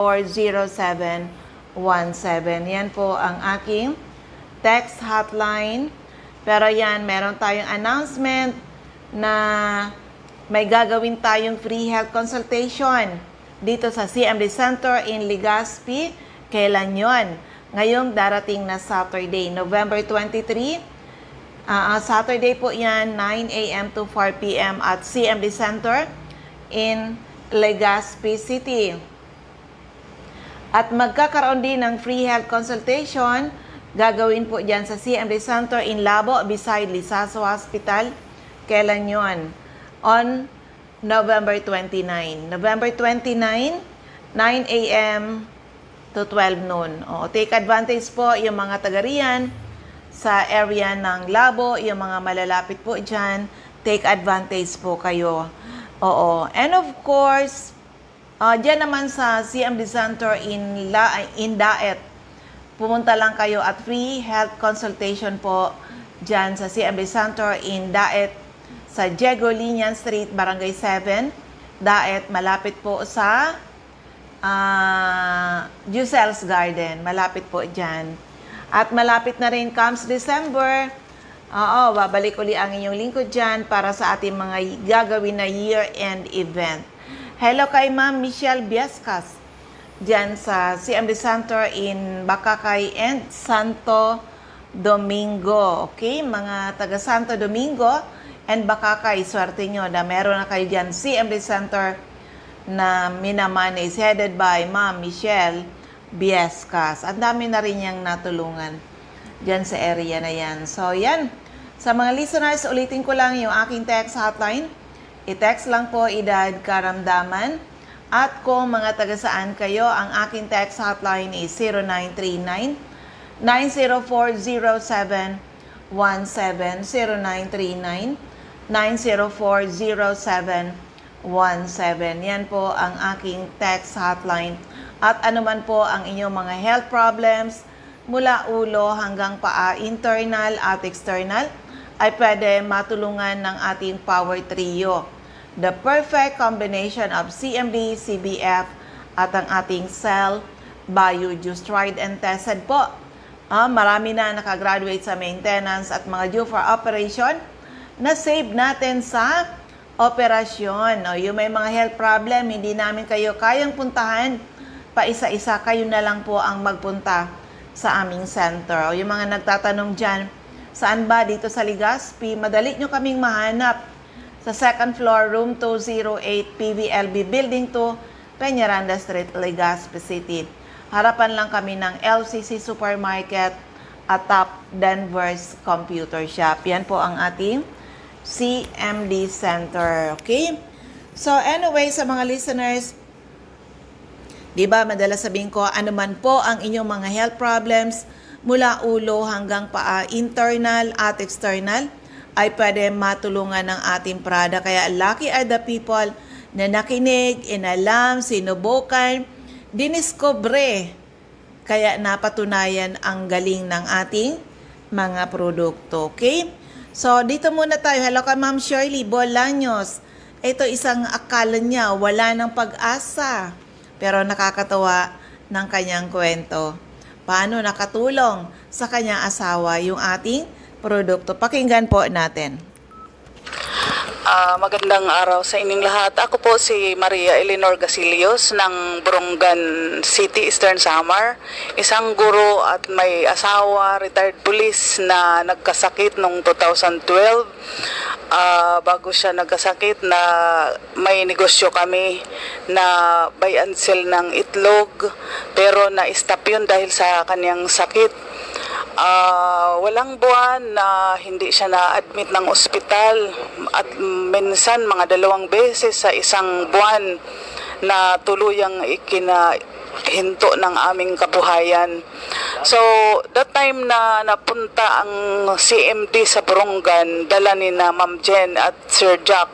904-0717. Yan po ang aking text hotline. Pero yan, meron tayong announcement na may gagawin tayong free health consultation dito sa CMD Center in Legazpi. Kailan yon? Ngayong darating na Saturday, November 23. Saturday po yan, 9 a.m. to 4 p.m. at CMD Center in Legazpi City. At magkakaroon din ng free health consultation, gagawin po dyan sa CMD Center in Labo, beside Lisaso Hospital. Kailan yon? On November 29. November 29, 9 a.m. to 12 noon. Take advantage po yung mga taga-riyan sa area ng Labo, yung mga malalapit po dyan. Take advantage po kayo. And of course, dyan naman sa CMD Center in Daet, pumunta lang kayo at free health consultation po dyan sa CMD Center in Daet sa Diego Linian Street, Barangay 7, Daet, malapit po sa Giselle's Garden. Malapit po dyan. At malapit na rin comes December. Babalik uli ang inyong lingkod dyan para sa ating mga gagawin na year-end event. Hello kay Ma'am Michelle Biascas dyan sa CMD Center in Bacacay and Santo Domingo. Okay, mga taga Santo Domingo and Bacacay, swerte nyo na meron na kayo dyan CMD Center na minamanage, headed by Ma'am Michelle Biascas. Ang dami na rin niyang natulungan dyan sa area na yan. So, yan. Sa mga listeners, ulitin ko lang yung aking text hotline. I-text lang po, edad, karamdaman. At kung mga taga saan kayo, ang aking text hotline is 0939-904-0717. 0939-904-0717. Yan po ang aking text hotline. At anuman po ang inyong mga health problems, mula ulo hanggang paa, internal at external, ay pwede matulungan ng ating Power Trio. The perfect combination of CMD, CBF, at ang ating Cell Bio Juice, tried and tested po. Marami na nakagraduate sa maintenance at mga due for operation na save natin sa operasyon. Yung may mga health problem, hindi namin kayo kayang puntahan, pa isa-isa kayo na lang po ang magpunta sa aming center. Yung mga nagtatanong dyan, saan ba dito sa Legazpi? Madali nyo kaming mahanap sa second floor, room 208, PVLB Building 2, Peñaranda Street, Legazpi City. Harapan lang kami ng LCC Supermarket at Top Denver's Computer Shop. Yan po ang ating CMD Center. Okay? So anyway, sa mga listeners, di ba madalas sabihin ko, ano man po ang inyong mga health problems, mula ulo hanggang paa, internal at external, ay pwede matulungan ng ating product. Kaya lucky are the people na nakinig, inalam, sinubukan, diniskobre, kaya napatunayan ang galing ng ating mga produkto. Okay? So, dito muna tayo. Hello ka, Ma'am Shirley Bolaños. Ito isang akala niya, wala ng pag-asa. Pero nakakatawa ng kanyang kwento. Paano nakatulong sa kanyang asawa yung ating produkto? Pakinggan po natin. Magandang araw sa inyong lahat. Ako po si Maria Eleanor Gasilios ng Borongan City, Eastern Samar. Isang guro at may asawa, retired police na nagkasakit noong 2012. Bago siya nagkasakit na may negosyo kami na buy and sell ng itlog, pero na-stop yun dahil sa kanyang sakit. Walang buwan na hindi siya na-admit ng ospital at minsan mga 2 beses sa isang buwan na tuluyang ikinahinto ng aming kabuhayan. So, that time na napunta ang CMD sa Borongan, dala ni na Ma'am Jen at Sir Jack,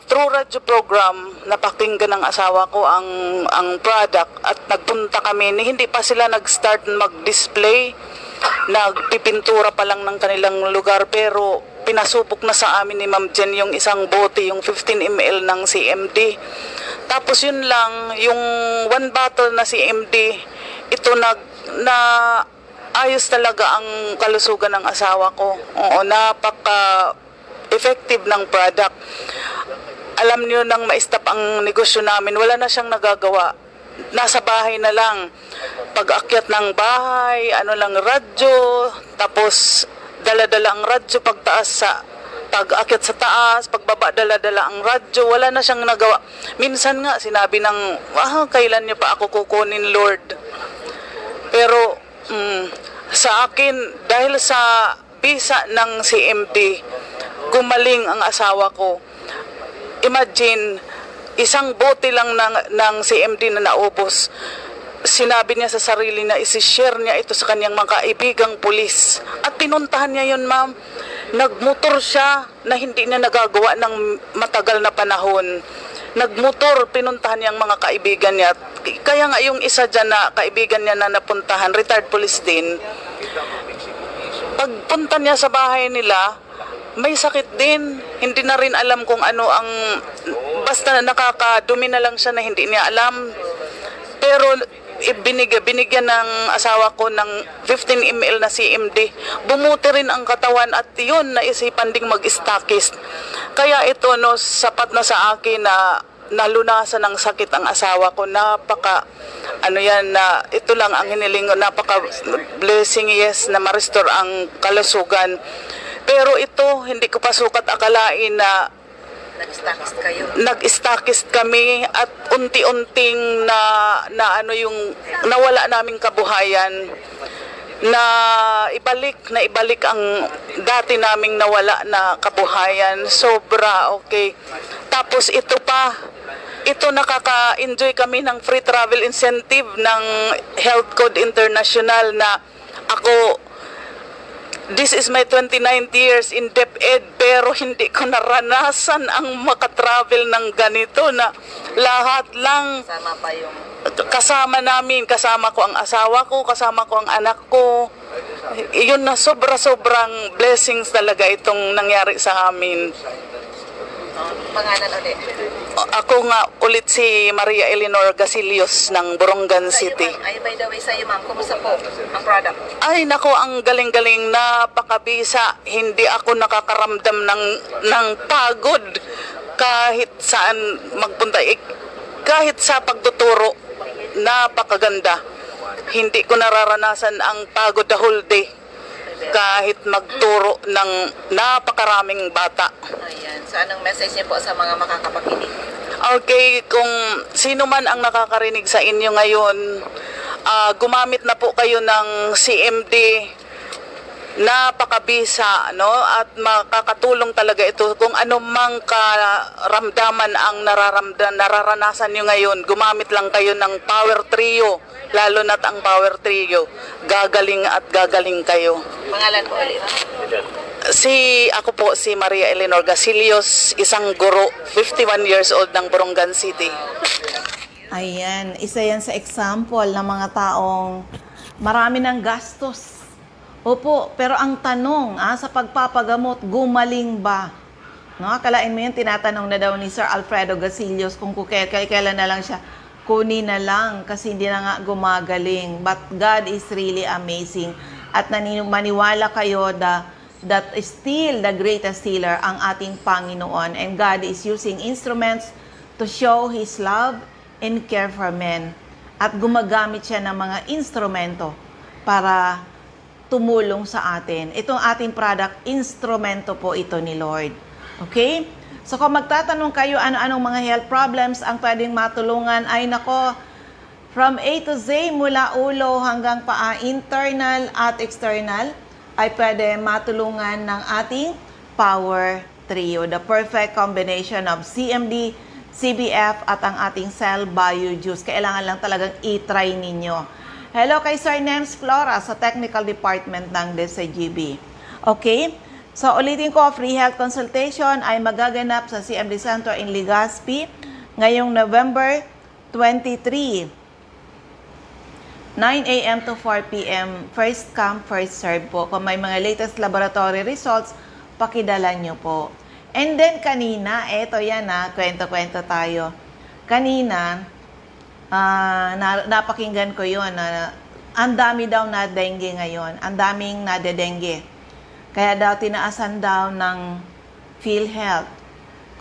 through radio program, napakinggan ng asawa ko ang product at nagpunta kami. Hindi pa sila nag-start mag-display, nagpipintura pa lang ng kanilang lugar, pero pinasubok na sa amin ni Ma'am Jen yung isang bote, yung 15 ml ng CMD. Tapos yun lang, yung one bottle na si MD, ito na ayos talaga ang kalusugan ng asawa ko. Oo, napaka-effective ng product. Alam niyo nang ma-stop ang negosyo namin, wala na siyang nagagawa. Nasa bahay na lang. Pag-akyat ng bahay, ano lang radyo, tapos dala-dala ang radyo pagtaas sa pag-akyat sa taas, pagbaba dala-dala ang radyo, wala na siyang nagawa. Minsan nga sinabi ng, kailan niyo pa ako kukunin, Lord? Pero sa akin, dahil sa bisa ng CMD, gumaling ang asawa ko. Imagine, isang bote lang ng CMD na naubos. Sinabi niya sa sarili na isi-share niya ito sa kanyang mga kaibigang pulis. At pinuntahan niya yun, ma'am. Nagmotor siya na hindi niya nagagawa ng matagal na panahon. Nagmotor, pinuntahan niya ang mga kaibigan niya. Kaya nga yung isa dyan na kaibigan niya na napuntahan, retired police din, pagpunta niya sa bahay nila, may sakit din. Hindi na rin alam kung ano ang, basta nakakadumi na lang siya na hindi niya alam. Pero binigyan ng asawa ko ng 15 ml na CMD. Bumuti rin ang katawan at yun, naisipan ding mag-stockist. Kaya ito, no, sapat na sa akin na nalunasan ng sakit ang asawa ko. Napaka, na ito lang ang hiniling ko, napaka blessing, yes, na ma-restore ang kalusugan. Pero ito, hindi ko pa sukat akalain na nag-stockist kami at unti-unting yung nawala naming kabuhayan, na ibalik ang dati naming nawala na kabuhayan. Sobra, okay. Tapos ito nakaka-enjoy kami ng free travel incentive ng Health Code International na ako, this is my 29th years in DepEd, pero hindi ko naranasan ang makatravel ng ganito na lahat lang kasama namin, kasama ko ang asawa ko, kasama ko ang anak ko. Yun na sobrang blessings talaga itong nangyari sa amin. Pangalan ulit. Ako nga ulit si Maria Eleanor Gasilios ng Borongan City. Ay, by the way, sa'yo ma'am, kumusta po ang product? Ay, nako, ang galing-galing, napakabisa. Hindi ako nakakaramdam ng pagod kahit saan magpunta. Kahit sa pagtuturo, napakaganda. Hindi ko nararanasan ang pagod the whole day kahit magturo ng napakaraming bata. Ayan. So, anong message niyo po sa mga makakapakinig? Okay, kung sino man ang nakakarinig sa inyo ngayon, gumamit na po kayo ng CMD, napakabisa, no? At makakatulong talaga ito. Kung ano mang karamdaman ang nararanasan nyo ngayon, gumamit lang kayo ng Power Trio, lalo na't ang Power Trio. Gagaling at gagaling kayo. Pangalan po ulit. Ako po si Maria Eleanor Gasilios, isang guro, 51 years old ng Borongan City. Ayan, isa yan sa example ng mga taong marami ng gastos. Opo, pero ang tanong, sa pagpapagamot, gumaling ba? No, akalain mo yun, tinatanong na daw ni Sir Alfredo Gasilios kung kailan na lang siya, kunin na lang kasi hindi na nga gumagaling. But God is really amazing. At maniwala kayo that is still the greatest healer ang ating Panginoon. And God is using instruments to show His love and care for men. At gumagamit siya ng mga instrumento para tumulong sa atin. Itong ating product, instrumento po ito ni Lord. Okay? So kung magtatanong kayo ano-anong mga health problems ang pwedeng matulungan, ay nako, from A to Z, mula ulo hanggang paa, internal at external, ay pwede matulungan ng ating Power Trio. The perfect combination of CMD, CBF at ang ating Cell Bio Juice. Kailangan lang talagang i-try ninyo. Hello kay Sir Nems Flora sa Technical Department ng DCGB. Okay? So ulitin ko, free health consultation ay magaganap sa CMD Center in Legazpi ngayong November 23. 9 a.m. to 4 p.m. First come, first serve po. Kung may mga latest laboratory results, pakidala nyo po. And then kanina, eto yan kwento-kwento tayo. kanina, napakinggan ko yun na ang dami daw na dengue ngayon. Ang daming nade-dengue. Kaya daw tinaasan daw ng PhilHealth.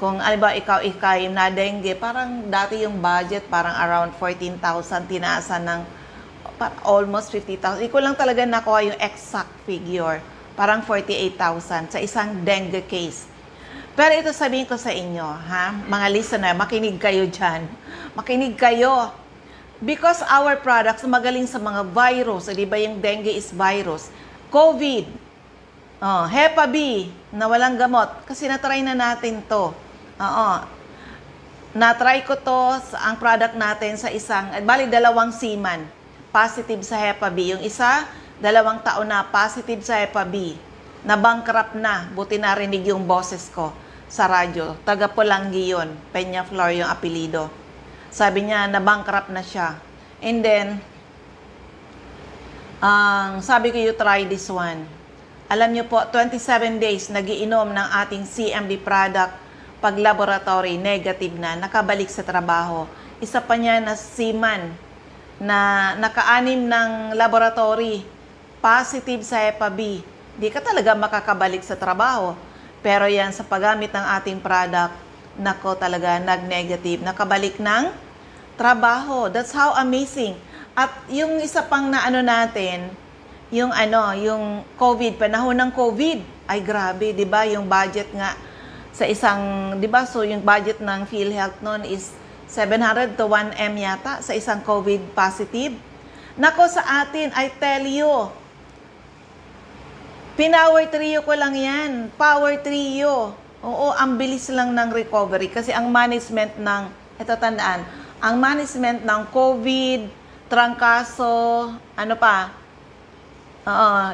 Kung ba ikaw yung na-dengue, parang dati yung budget parang around 14,000, tinaasan ng almost 50,000. Iko lang talaga nakuha yung exact figure. Parang 48,000 sa isang dengue case. Pero ito sabihin ko sa inyo, ha? Mga listener, makinig kayo dyan. Makinig kayo. Because our products magaling sa mga virus, di ba yung dengue is virus? COVID, Hepa B, na walang gamot. Kasi natry na natin to. Na-try ko to, ang product natin sa isang, bali 2 seaman, positive sa Hepa B. Yung isa, 2 taon na, positive sa Hepa B. Na-bankrupt na, buti narinig yung boses ko sa radyo. Taga Polanggi yun, Peñaflor yung apelido. Sabi niya, na-bankrupt na siya. And then, sabi ko, you try this one. Alam niyo po, 27 days nagiinom ng ating CMD product, pag laboratory, negative na, nakabalik sa trabaho. Isa pa niya na seaman, na naka-anim ng laboratory, positive sa Hepa B. Di ka talaga makakabalik sa trabaho. Pero yan, sa paggamit ng ating product, nako talaga, nag-negative, nakabalik ng trabaho. That's how amazing. At yung isa pang na natin, yung COVID, panahon ng COVID, ay grabe, 'di ba? Yung budget nga sa isang, 'di ba? So yung budget ng PhilHealth noon is 700 to 1 M yata sa isang COVID positive. Nako sa atin, I tell you, pinower trio ko lang 'yan. Power trio. Oo, ang bilis lang ng recovery kasi ang management ng, ito tandaan, ang management ng COVID, trangkaso,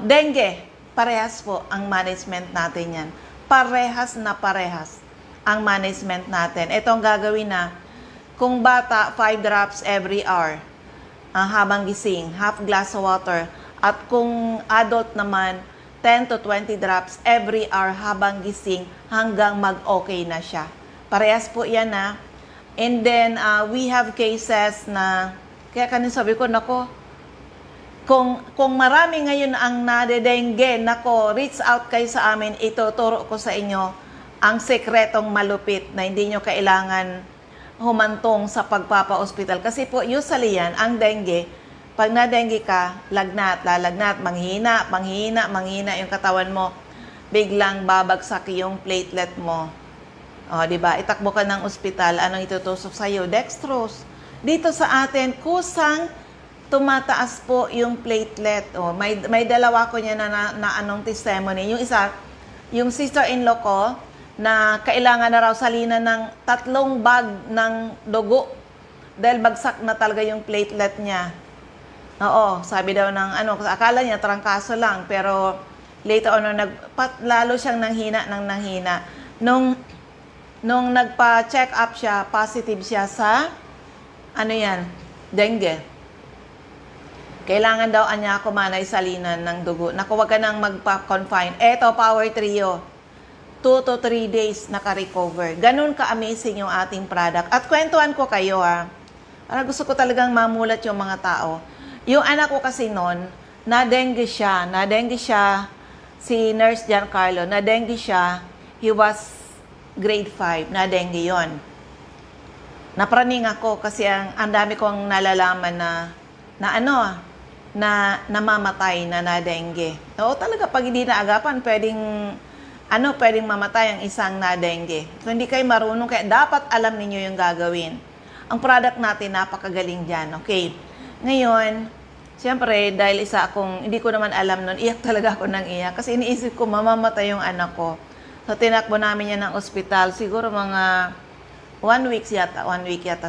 dengue, parehas po ang management natin yan. Parehas na parehas ang management natin. Ito ang gagawin na, kung bata, 5 drops every hour habang gising, half glass of water. At kung adult naman, 10 to 20 drops every hour habang gising hanggang mag-okay na siya. Parehas po yan na. And then, we have cases na, kaya kanina sabi ko, nako, kung marami ngayon ang nade-dengue, nako, reach out kayo sa amin, ituturo ko sa inyo ang sekretong malupit na hindi nyo kailangan humantong sa pagpapa-hospital. Kasi po, usually yan, ang dengue, pag na-dengue ka, lalagnat, manghina yung katawan mo, biglang babagsak yung platelet mo. Di ba? Itakbo ka ng ospital, anong itutusok sa iyo? Dextrose. Dito sa atin, kusang tumataas po yung platelet. May dalawa ko niya na anong testimony. Yung isa, yung sister-in-law ko, na kailangan na raw salinan ng 3 bag ng dugo dahil bagsak na talaga yung platelet niya. Oo, sabi daw ng akala niya trangkaso lang, pero later on, lalo siyang nanghina. Nung nagpa-check up siya, positive siya sa, dengue. Kailangan daw niya kumanay salinan ng dugo. Naku, wag ka nang magpa-confine. Eto, Power Trio. 2 to 3 days naka-recover. Ganun ka-amazing yung ating product. At kwentuhan ko kayo, Para gusto ko talagang mamulat yung mga tao. Yung anak ko kasi noon, na-dengue siya. Si Nurse Giancarlo, na-dengue siya. He was grade 5, na-dengue yon. Napraning ako kasi ang dami kong nalalaman na namamatay na dengue. Oo, talaga pag hindi naagapan, pwedeng mamatay ang isang na-dengue. Kung hindi kayo marunong, kaya dapat alam ninyo yung gagawin. Ang product natin, napakagaling dyan. Okay. Ngayon, siyempre, dahil hindi ko naman alam nun, iyak talaga ako ng iyak. Kasi iniisip ko, mamamatay yung anak ko. So, tinakbo namin yan ng ospital. Siguro mga 1 week yata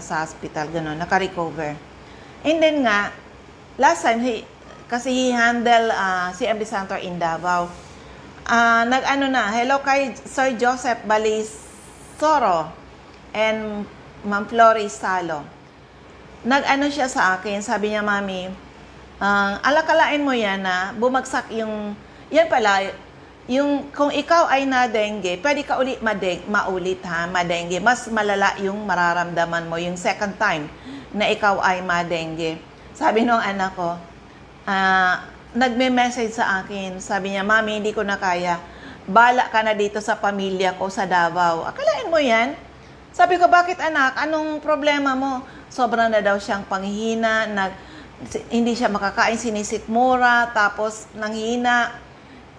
sa hospital. Ganun, naka-recover. And then nga, last time, kasi he handle CMD Center in Davao. Hello kay Sir Joseph Balisoro and Ma'am Flores Salo. Siya sa akin, sabi niya, Mami, alakalain mo yan na bumagsak yan pala, yung kung ikaw ay na-dengue, pwede ka ulit maulit ha, ma-dengue. Mas malala yung mararamdaman mo yung second time na ikaw ay ma-dengue. Sabi nung anak ko, nagme-message sa akin. Sabi niya, Mami, hindi ko na kaya. Bala ka na dito sa pamilya ko sa Davao. Akalain mo yan? Sabi ko, bakit anak? Anong problema mo? Sobrang na daw siyang panghihina, hindi siya makakain, sinisikmura, tapos nanghina.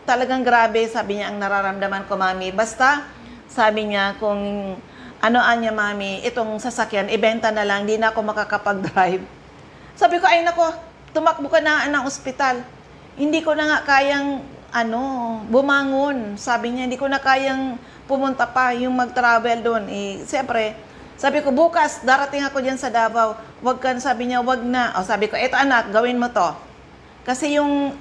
Talagang grabe, sabi niya, ang nararamdaman ko, Mami. Basta, sabi niya, kung anoan niya, Mami, itong sasakyan, ibenta na lang, di na ako makakapag-drive. Sabi ko, ay nako, tumakbo ka na ng ospital. Hindi ko na nga kayang, bumangon. Sabi niya, hindi ko na kayang pumunta pa, yung mag-travel doon. Siyempre, sabi ko, bukas, darating ako dyan sa Davao. Wag ka, sabi niya, wag na. O, sabi ko, eto anak, gawin mo to. Kasi yung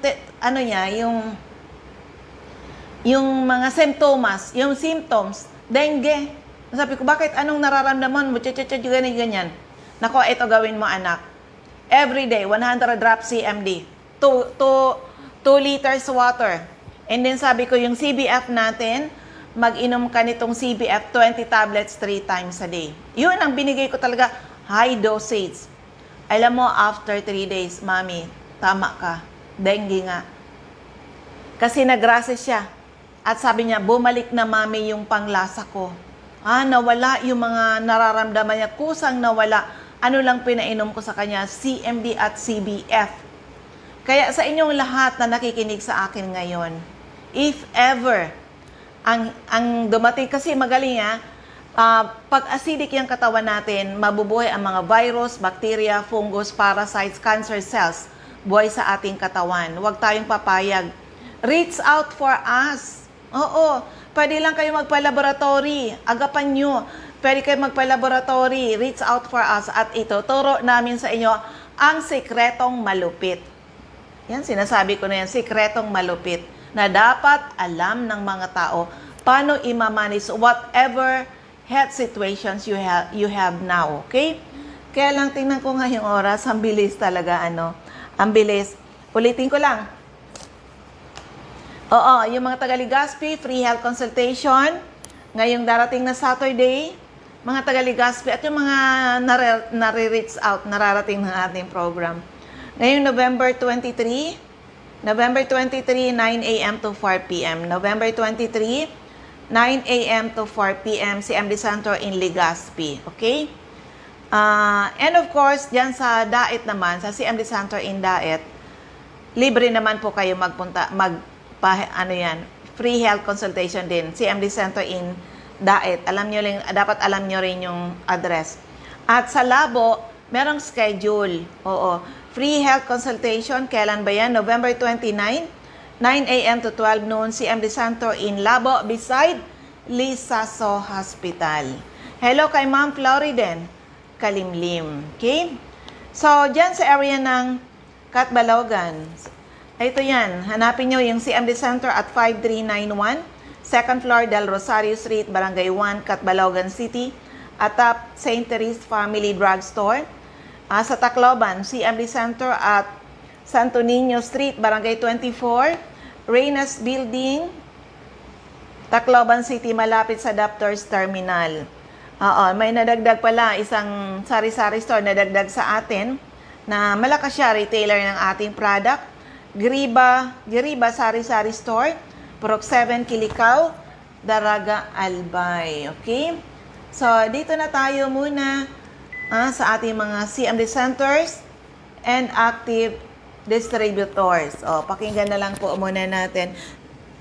mga symptoms, dengue. Sabi ko, bakit anong nararamdaman mo? Ganyan. Nako, ito gawin mo, anak. Every day, 100 drops CMD. 2 liters water. And then sabi ko, yung CBF natin, mag-inom ka nitong CBF 20 tablets 3 times a day. Yun ang binigay ko talaga, high dosage. Alam mo, after 3 days, Mami, tama ka. Dengue nga. Kasi nagrasa siya. At sabi niya, bumalik na, Mami, yung panglasa ko. Nawala yung mga nararamdaman niya. Kusang nawala. Ano lang pinainom ko sa kanya? CMD at CBF. Kaya sa inyong lahat na nakikinig sa akin ngayon, if ever, ang dumating kasi magaling pag acidic yung katawan natin, mabubuhay ang mga virus, bacteria, fungus, parasites, cancer cells, buhay sa ating katawan. Huwag tayong papayag. Reach out for us. Oo, pwede lang kayo magpa-laboratory. Agapan nyo. Pwede kayo magpa-laboratory. Reach out for us. At ituturo namin sa inyo ang sikretong malupit. Yan, sinasabi ko na yan, sikretong malupit. Na dapat alam ng mga tao paano i-manage whatever health situations you have now. Okay? Kaya lang, tingnan ko nga yung oras. Ang bilis talaga, Ang bilis. Ulitin ko lang. Oo, yung mga taga-Legazpi, free health consultation. Ngayong darating na Saturday, mga taga-Legazpi at yung mga nare-reach out, nararating ng ating program. Ngayong November 23, 9 a.m. to 4 p.m. November 23, 9 a.m. to 4 p.m. CMD Center in Legazpi. Okay? And of course, dyan sa Daet naman, sa CMD Center in Daet, libre naman po kayo magpunta, free health consultation din. CMD Center in Daet. Dapat alam nyo rin yung address. At sa Labo, merong schedule. Oo. Free health consultation. Kailan ba yan? November 29, 9 a.m. to 12 noon. CMD Center in Labo beside Lisaso Hospital. Hello kay Ma'am Floriden Kalimlim. Okay? So, dyan sa area ng Catbalogan, ito yan. Hanapin nyo yung CMD Center at 5391, second floor Del Rosario Street, Barangay 1, Catbalogan City, atap St. Therese Family Drugstore. Sa Tacloban, CMD Center at Santo Niño Street, Barangay 24, Reynas Building, Tacloban City, malapit sa Doctors Terminal. May nadagdag pala, isang sari-sari store nadagdag sa atin na malakas siya, retailer ng ating product. Giriba Sari-Sari Store, Purok 7, Kilikao, Daraga, Albay. Okay? So, dito na tayo muna sa ating mga CMD centers and active distributors. Pakinggan na lang po muna natin.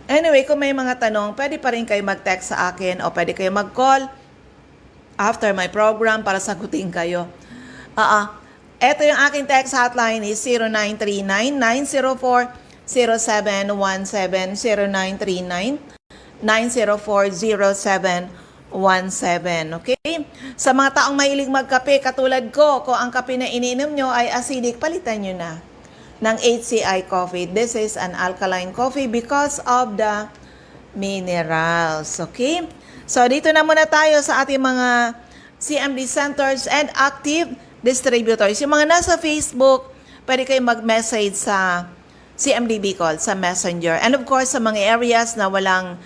Anyway, kung may mga tanong, pwede pa rin kayo mag-text sa akin o pwede kayo mag-call after my program para sagutin kayo. Ito yung aking text hotline is 0939-904-0717, 0939-904-0717. Okay? Sa mga taong mahilig magkape, katulad ko, kung ang kape na iniinom nyo ay acidic, palitan nyo na ng HCI coffee. This is an alkaline coffee because of the minerals. Okay? So, dito na muna tayo sa ating mga CMD centers and active distributors. Yung mga nasa Facebook, pwede kayo mag-message sa CMD Bicol sa Messenger. And of course, sa mga areas na walang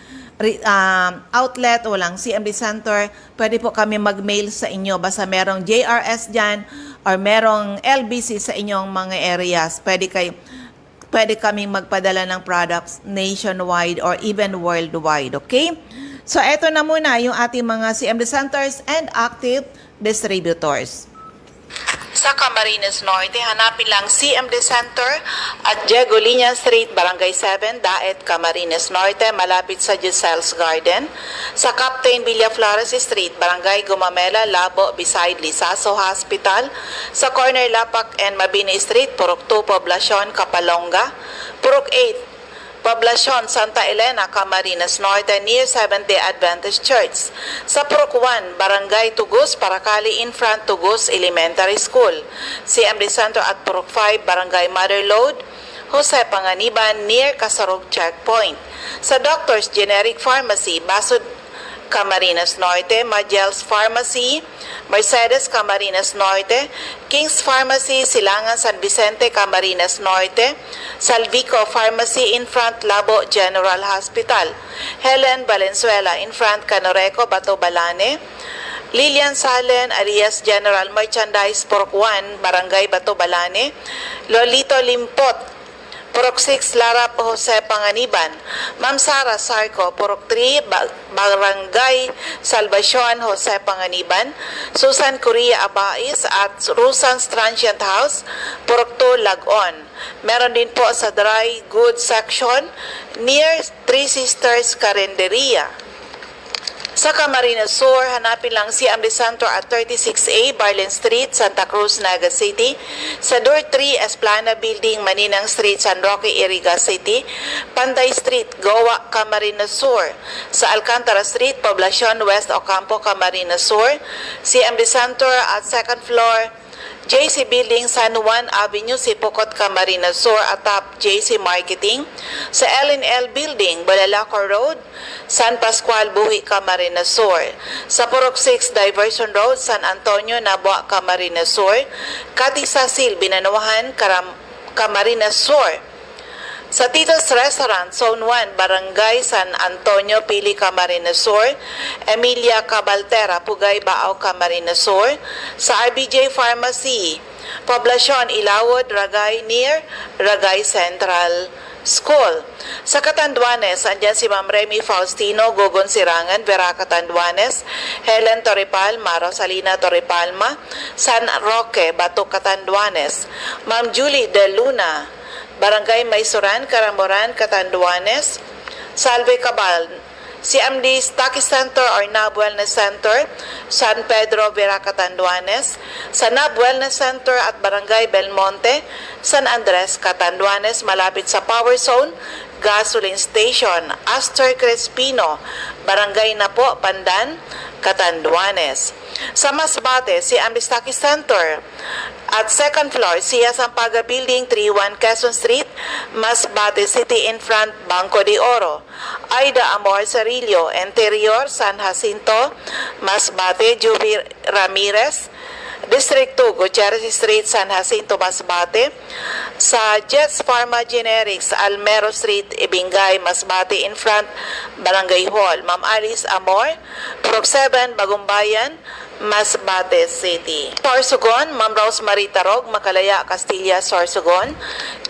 outlet, walang CMD Center, pwede po kami mag-mail sa inyo. Basta merong JRS dyan or merong LBC sa inyong mga areas. Pwede kami magpadala ng products nationwide or even worldwide. Okay? So, eto na muna yung ating mga CMD Centers and active distributors. Sa Camarines Norte, hanapin lang CMD Center at Diego Liña Street, Barangay 7, Daet, Camarines Norte, malapit sa Giselle's Garden. Sa Captain Villaflores Street, Barangay Gumamela, Labo, beside Lisaso Hospital. Sa corner Lapak and Mabini Street, Purok 2, Poblacion, Kapalonga. Purok 8, Poblacion, Santa Elena, Camarines Norte, near Seventh-day Adventist Church. Sa Purok 1, Barangay Tugus, Paracali, in front Tugus Elementary School. CMD Center at Purok 5, Barangay Motherlode, Jose Panganiban, near Kasarog Checkpoint. Sa Doctor's Generic Pharmacy, Basud, Camarines Norte, Magel's Pharmacy, Mercedes, Camarines Norte, King's Pharmacy, Silangan, San Vicente, Camarines Norte, Salvico Pharmacy, in front Labo General Hospital, Helen Valenzuela, in front Canoreco, Bato Balane, Lilian Salen, Arias General Merchandise, Purok 1, Barangay Bato Balane, Lolito Limpot, Purok 6, Larap, Jose Panganiban. Ma'am Sara Sarco, Purok 3, Barangay Salvacion, Jose Panganiban. Susan Correa Abais at Rusan's Transient House, Purok 2, Lagon. Meron din po sa dry goods section near Three Sisters Carinderia. Sa Camarines Sur, hanapin lang CMD Center at 36A, Barlin Street, Santa Cruz, Naga City. Sa Door 3, Esplana Building, Maninang Street, San Roque, Iriga City. Panday Street, Goa, Camarines Sur. Sa Alcantara Street, Poblacion, West Ocampo, Camarines Sur. CMD Center at second floor, JC Building, San Juan Avenue, Sipocot, Camarines Sur, atap JC Marketing. Sa L&L Building, Balalacor Road, San Pascual, Buhi, Camarines Sur. Sa Purok 6, Diversion Road, San Antonio, Nabua, Camarines Sur. Katisasil, Binanuahan, Camarines Sur. Sa Tito's Restaurant, Zone 1, Barangay San Antonio, Pili, Camarines Sur. Emilia Cabaltera, Pugay, Baao, Camarines Sur. Sa RBJ Pharmacy, Poblacion, Ilawod, Ragay, near Ragay Central School. Sa Catanduanes, andyan si Ma'am Remy Faustino, Gogon Sirangan, Vera Catanduanes, Helen Torrepalma, Rosalina Torrepalma, San Roque, Bato Catanduanes, Ma'am Julie De Luna, Barangay Maysuran, Caramoran, Catanduanes. Salve Cabal, CMD Stocky Center or NAB Wellness Center, San Pedro, Vera, Catanduanes. Sa NAB Wellness Center at Barangay Belmonte, San Andres, Catanduanes, malapit sa Power Zone, Gasoline Station, Astor Crespino, Barangay Napo, Pandan, Catanduanes. Sa Masbate, CMD Stocky Center at second floor, Sia Sampaga Building, 31 Quezon Street, Masbate City, in front Banco de Oro. Aida Amor Cerillo, Interior, San Jacinto, Masbate, Juby Ramirez, District 2, Gutierrez Street, San Jacinto, Masbate. Sa Jets Pharma Generics, Almero Street, Ibingay, Masbate, in front Barangay Hall. Ma'am Alice Amor, Purok 7, Bagumbayan, Masbate City. Sorsogon, Ma'am Rosemary Tarog, Makalaya, Castilla, Sorsogon.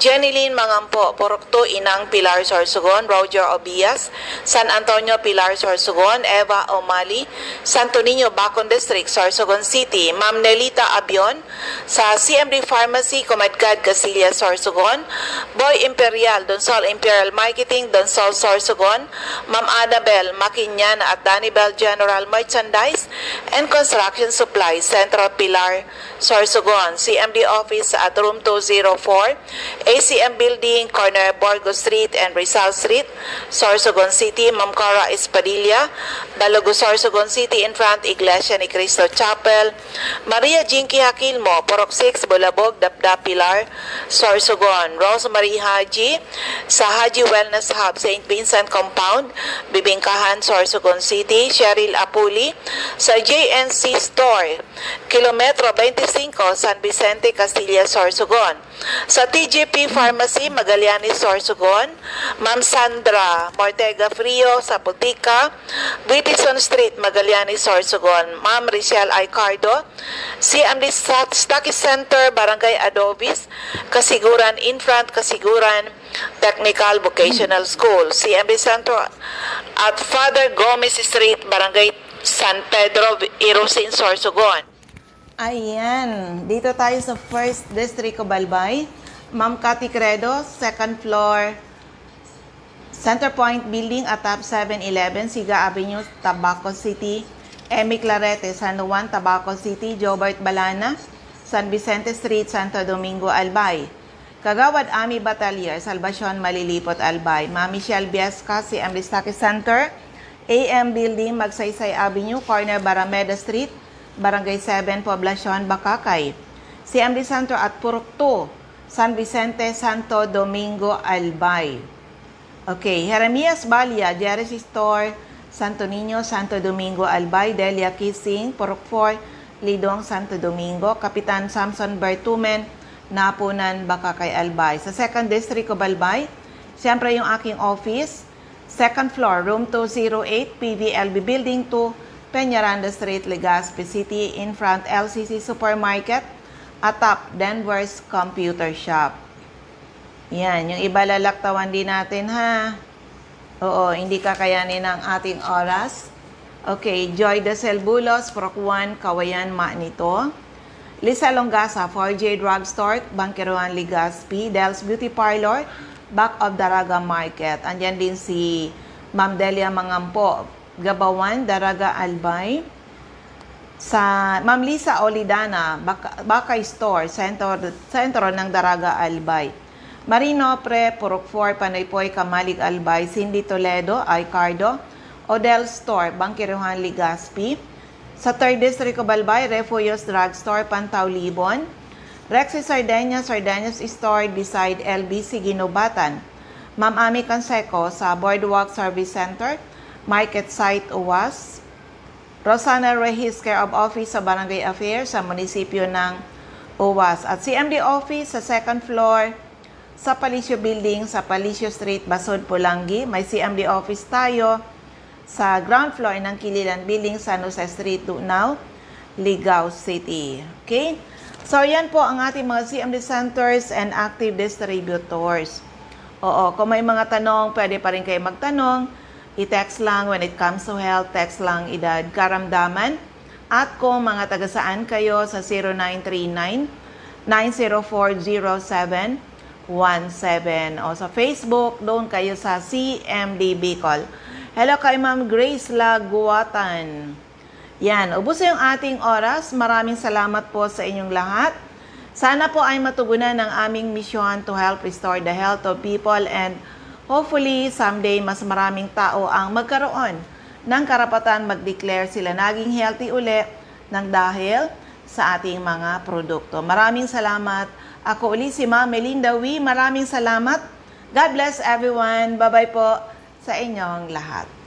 Jenilyn Mangampo, Purok 2, Inang Pilar, Sorsogon. Roger Obias, San Antonio, Pilar, Sorsogon. Eva Omali, Santo Niño, Bacon District, Sorsogon City. Ma'am Nelita Abion, sa CMD Pharmacy, Comadgad, Casillas, Sorsogon. Boy Imperial, Donsol Imperial Marketing, Donsol, Sorsogon. Ma'am Annabel Makinyan at Danibel General Merchandise and Construction Supplies, Central Pilar, Sorsogon. CMD Office at Room 204, ACM Building, corner Borgo Street and Rizal Street, Sorsogon City. Ma'am Cara Espadilla, Balogo, Sorsogon City, in front Iglesia ni Cristo Chapel. Maria Jinky Hakilmo, Purok 6, Bulabog, Dapdap, Pilar, Sorsogon. Rosemary Haji sa Haji Wellness Hub, St. Vincent Compound, Bibingkahan, Sorsogon City. Cheryl Apuli sa JNC Store, Kilometro 25, San Vicente, Castilla, Sorsogon. Sa TGP Pharmacy, Magallanes, Sorsogon. Ma'am Sandra Mortega Frio sa Putika, Whitison Street, Magallanes, Sorsogon. Ma'am Richelle Aicardo, CMD Stocky Center, Barangay Adobis, Kasiguran Infront, Kasiguran Technical Vocational School. CMD Center at Father Gomez Street, Barangay San Pedro, Irusin, Sorsogon. Ayan, dito tayo sa First District of Albay. Ma'am Cathy Credo, second floor, Center Point Building at top 711, Siga Avenue, Tabaco City. Emi Clarete, San Juan, Tabaco City. Jobert Balana, San Vicente Street, Santo Domingo, Albay. Kagawad Ami Batalier, Salvacion, Malilipot, Albay. Ma'am Michelle Biesca, CM Listaki Center, AM Building, Magsaysay Avenue, corner Barameda Street, Barangay 7, Poblacion, Bakakay. CMD Center at Purok 2, San Vicente, Santo Domingo, Albay. Okay, Jeremias Balia, Jerez Store, Santo Niño, Santo Domingo, Albay. Delia Kissing, Purok 4, Lidong, Santo Domingo. Kapitan Samson Bertumen, Napunan, Bakakay, Albay. Sa 2nd District of Albay, siyempre yung aking office, 2nd floor, room 208, PVLB Building 2, Peñaranda Street, Legazpi City, in front LCC Supermarket, atop Denver's Computer Shop. Yan, yung iba lalaktawan din natin ha. Oo, hindi kakayanin ng ating oras. Okay, Joy Desel Bulos, Proc 1, Kawayan, Manito. Lisa Longasa, 4J Drugstore, Banqueruan, Legazpi. Del's Beauty Parlor, back of Daraga Market. Andyan din si Ma'am Delia Mangampo, Gabawan, Daraga, Albay. Sa Ma'am Lisa Olidana, Bakay Store, sentro ng Daraga, Albay. Marino Pre, Purok 4, Panaypoy, Kamalig, Albay. Cindy Toledo, Aicardo, Odell Store, Banqueruan, Legazpi. Sa 3rd District of Albay, Refuyos Drugstore, Pantaw, Libon. Rexy Sardeñas Store beside LBC, Ginubatan. Ma'am Ami Canseco sa Boardwalk Service Center, Market Site, UWAS. Rosana Rehis, Care of Office sa Barangay Affairs sa munisipyo ng UWAS. At CMD Office sa 2nd floor sa Palicio Building sa Palicio Street, Basod, Pulangi. May CMD Office tayo sa ground floor ng Kililan Building, San Jose Street, Tunaw, Ligao City. Okay? So, yan po ang ating mga CMD centers and active distributors. Oo, kung may mga tanong, pwede pa rin kayo magtanong. I-text lang when it comes to health, text lang edad, karamdaman. At kung mga taga-saan kayo sa 0939-9040717 o sa Facebook, doon kayo sa CMD Bicol. Hello kay Ma'am Grace Laguatan. Yan, ubos yung ating oras. Maraming salamat po sa inyong lahat. Sana po ay matugunan ng aming misyon to help restore the health of people and hopefully, someday, mas maraming tao ang magkaroon ng karapatan mag-declare sila naging healthy uli ng dahil sa ating mga produkto. Maraming salamat. Ako uli si Ma'am Melinda Wee. Maraming salamat. God bless everyone. Bye-bye po sa inyong lahat.